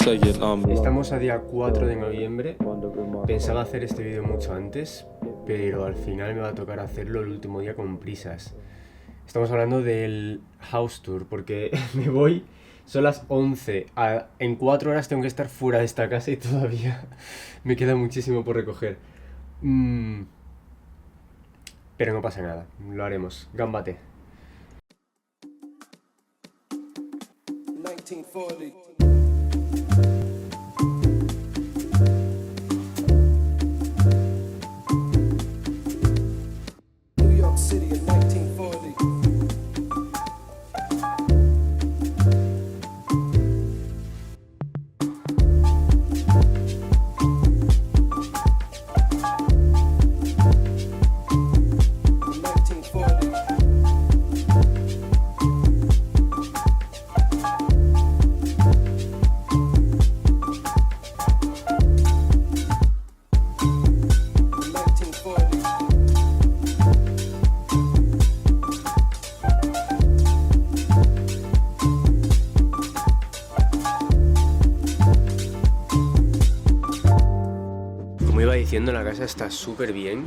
Estamos a día 4 de noviembre. Pensaba hacer este vídeo mucho antes, pero al final me va a tocar hacerlo el último día con prisas. Estamos hablando del house tour, porque me voy, son las 11. En 4 horas tengo que estar fuera de esta casa y todavía me queda muchísimo por recoger. Pero no pasa nada, lo haremos. Gambate. 1940. City in 1940. La casa está súper bien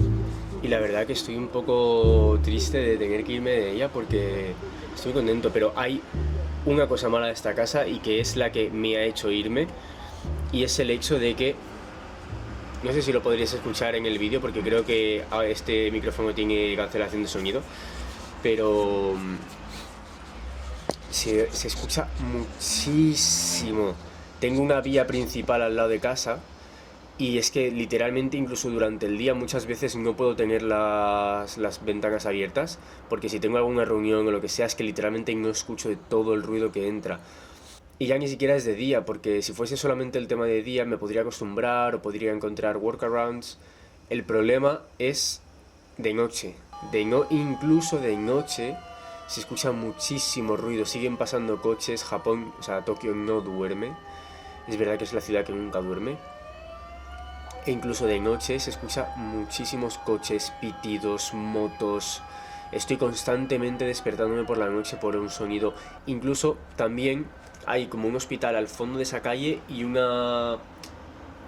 y la verdad que estoy un poco triste de tener que irme de ella porque estoy contento, pero hay una cosa mala de esta casa y que es la que me ha hecho irme, y es el hecho de que no sé si lo podrías escuchar en el vídeo porque creo que este micrófono tiene cancelación de sonido, pero se escucha muchísimo. Tengo una vía principal al lado de casa. Y es que literalmente incluso durante el día muchas veces no puedo tener las ventanas abiertas, porque si tengo alguna reunión o lo que sea es que literalmente no escucho de todo el ruido que entra. Y ya ni siquiera es de día, porque si fuese solamente el tema de día me podría acostumbrar o podría encontrar workarounds. El problema es de noche. Incluso de noche se escucha muchísimo ruido, siguen pasando coches. Japón, o sea, Tokio no duerme. Es verdad que es la ciudad que nunca duerme. E incluso de noche se escucha muchísimos coches, pitidos, motos. Estoy constantemente despertándome por la noche por un sonido. Incluso también hay como un hospital al fondo de esa calle y una...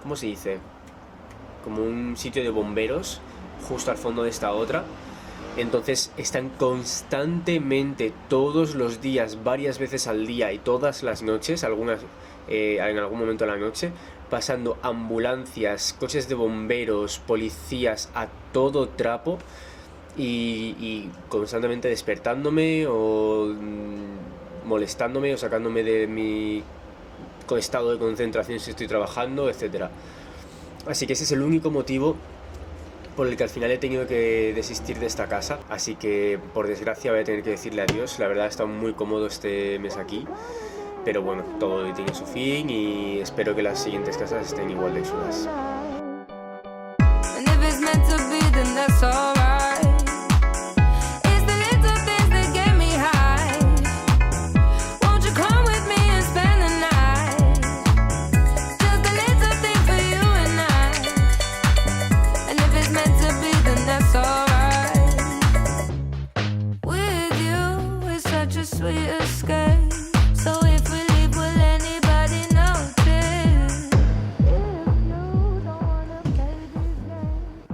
¿cómo se dice? Como un sitio de bomberos justo al fondo de esta otra. Entonces están constantemente todos los días, varias veces al día y todas las noches, algunas en algún momento de la noche, pasando ambulancias, coches de bomberos, policías a todo trapo y constantemente despertándome o molestándome o sacándome de mi estado de concentración si estoy trabajando, etc. Así que ese es el único motivo por el que al final he tenido que desistir de esta casa, así que por desgracia voy a tener que decirle adiós. La verdad he estado muy cómodo este mes aquí, pero bueno, todo tiene su fin y espero que las siguientes casas estén igual de chulas.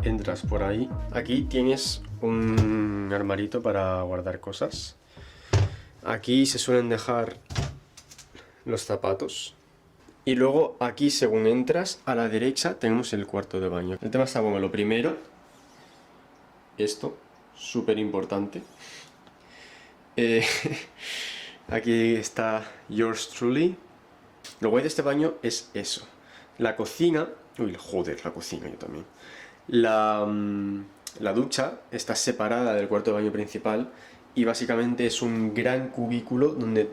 Entras por ahí. Aquí tienes un armarito para guardar cosas. Aquí se suelen dejar los zapatos. Y luego aquí, según entras, a la derecha tenemos el cuarto de baño. El tema está bueno. Lo primero, esto, súper importante. Aquí está yours truly. Lo guay de este baño es eso. La cocina... Uy, joder, la cocina yo también. La ducha está separada del cuarto de baño principal y básicamente es un gran cubículo donde...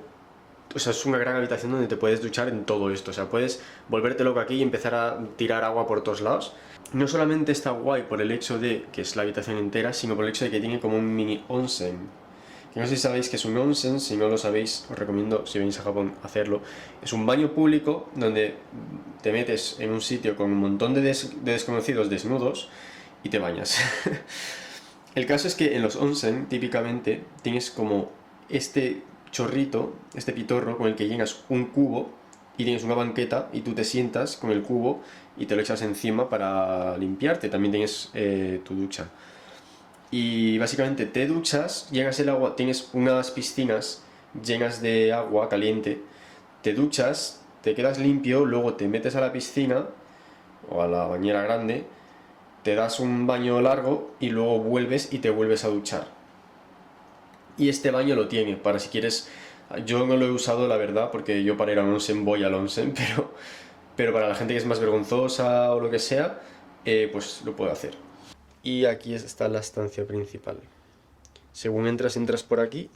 O sea, es una gran habitación donde te puedes duchar en todo esto. O sea, puedes volverte loco aquí y empezar a tirar agua por todos lados. No solamente está guay por el hecho de que es la habitación entera, sino por el hecho de que tiene como un mini onsen. Que no sé si sabéis que es un onsen. Si no lo sabéis, os recomiendo, si venís a Japón, hacerlo. Es un baño público donde te metes en un sitio con un montón de desconocidos desnudos y te bañas. El caso es que en los onsen, típicamente, tienes como este chorrito, este pitorro con el que llenas un cubo y tienes una banqueta y tú te sientas con el cubo y te lo echas encima para limpiarte. También tienes tu ducha. Y básicamente te duchas, llegas el agua, tienes unas piscinas llenas de agua caliente, te duchas, te quedas limpio, luego te metes a la piscina o a la bañera grande, te das un baño largo y luego vuelves y te vuelves a duchar. Y este baño lo tiene para si quieres. Yo no lo he usado, la verdad, porque yo para ir a onsen voy al onsen, pero para la gente que es más vergonzosa o lo que sea, pues lo puedo hacer. Y aquí está la estancia principal. Según entras por aquí.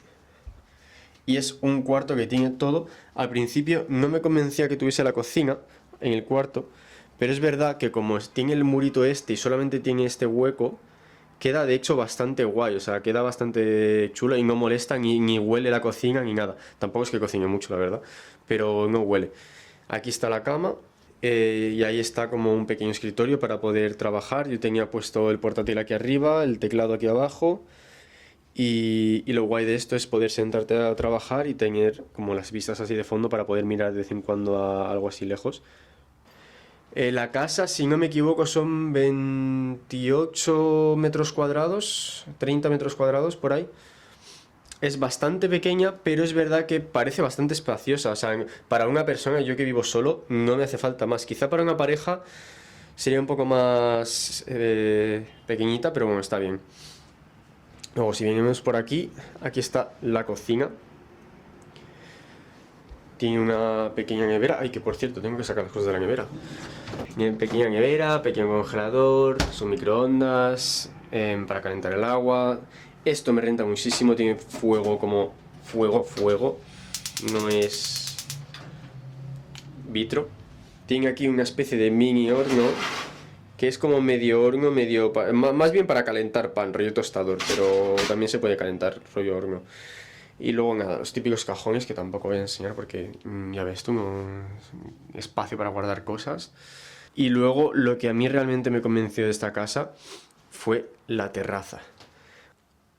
Y es un cuarto que tiene todo. Al principio no me convencía que tuviese la cocina en el cuarto, pero es verdad que como tiene el murito este y solamente tiene este hueco, queda de hecho bastante guay, o sea, queda bastante chulo y no molesta ni huele la cocina ni nada. Tampoco es que cocine mucho, la verdad, pero no huele. Aquí está la cama y ahí está como un pequeño escritorio para poder trabajar. Yo tenía puesto el portátil aquí arriba, el teclado aquí abajo y lo guay de esto es poder sentarte a trabajar y tener como las vistas así de fondo para poder mirar de vez en cuando a algo así lejos. La casa, si no me equivoco, son 28 metros cuadrados, 30 metros cuadrados por ahí. Es bastante pequeña, pero es verdad que parece bastante espaciosa. O sea, para una persona, yo que vivo solo, no me hace falta más. Quizá para una pareja sería un poco más pequeñita, pero bueno, está bien. Luego, si venimos por aquí, aquí está la cocina. Tiene una pequeña nevera. Ay, que por cierto, tengo que sacar las cosas de la nevera. Tiene pequeña nevera, pequeño congelador, su microondas para calentar el agua. Esto me renta muchísimo, tiene fuego como fuego. No es vitro. Tiene aquí una especie de mini horno que es como medio horno, más bien para calentar pan, rollo tostador, pero también se puede calentar rollo horno. Y luego nada, los típicos cajones que tampoco voy a enseñar porque ya ves tú, no espacio para guardar cosas. Y luego lo que a mí realmente me convenció de esta casa fue la terraza.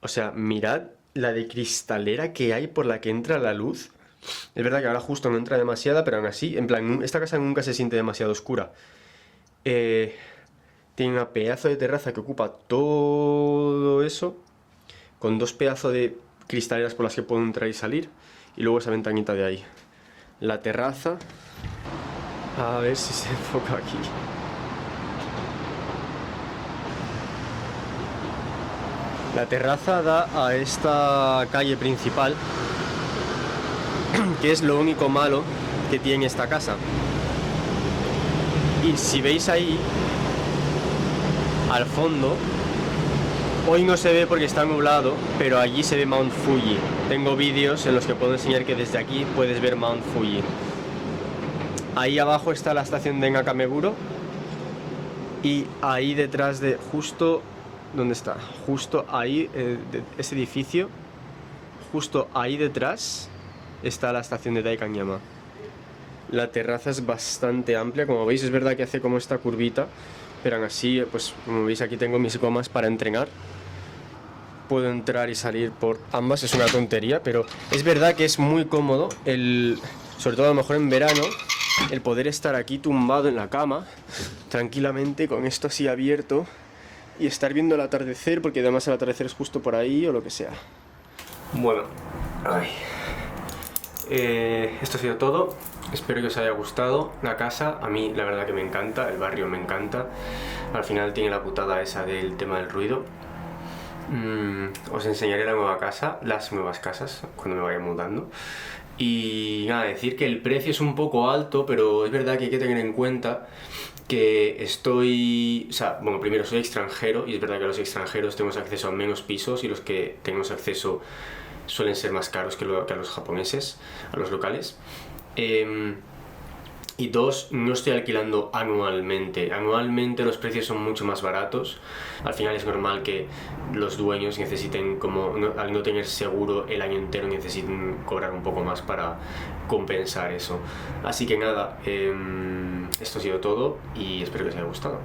O sea, mirad la de cristalera que hay por la que entra la luz. Es verdad que ahora justo no entra demasiada, pero aún así, en plan, esta casa nunca se siente demasiado oscura. Tiene una pedazo de terraza que ocupa todo eso, con dos pedazos de cristaleras por las que puedo entrar y salir, y luego esa ventanita de ahí. La terraza, a ver si se enfoca aquí. La terraza da a esta calle principal, que es lo único malo que tiene esta casa. Y si veis ahí, al fondo, hoy no se ve porque está nublado, pero allí se ve Mount Fuji. Tengo vídeos en los que puedo enseñar que desde aquí puedes ver Mount Fuji. Ahí abajo está la estación de Nakameguro y ahí detrás de, justo, ¿dónde está? Justo ahí, ese edificio, justo ahí detrás está la estación de Daikanyama. La terraza es bastante amplia, como veis es verdad que hace como esta curvita, pero aún así, pues como veis aquí tengo mis gomas para entrenar. Puedo entrar y salir por ambas, es una tontería, pero es verdad que es muy cómodo, sobre todo a lo mejor en verano, el poder estar aquí tumbado en la cama, tranquilamente, con esto así abierto, y estar viendo el atardecer, porque además el atardecer es justo por ahí, o lo que sea. Bueno, esto ha sido todo. Espero que os haya gustado la casa. A mí la verdad que me encanta, el barrio me encanta. Al final tiene la putada esa del tema del ruido. Os enseñaré la nueva casa, las nuevas casas, cuando me vaya mudando. Y nada, decir que el precio es un poco alto, pero es verdad que hay que tener en cuenta que o sea, bueno, primero soy extranjero y es verdad que los extranjeros tenemos acceso a menos pisos y los que tenemos acceso suelen ser más caros que a los japoneses, a los locales. Y dos, no estoy alquilando anualmente. Anualmente los precios son mucho más baratos. Al final es normal que los dueños necesiten, al no tener seguro el año entero, necesiten cobrar un poco más para compensar eso. Así que nada, esto ha sido todo y espero que os haya gustado.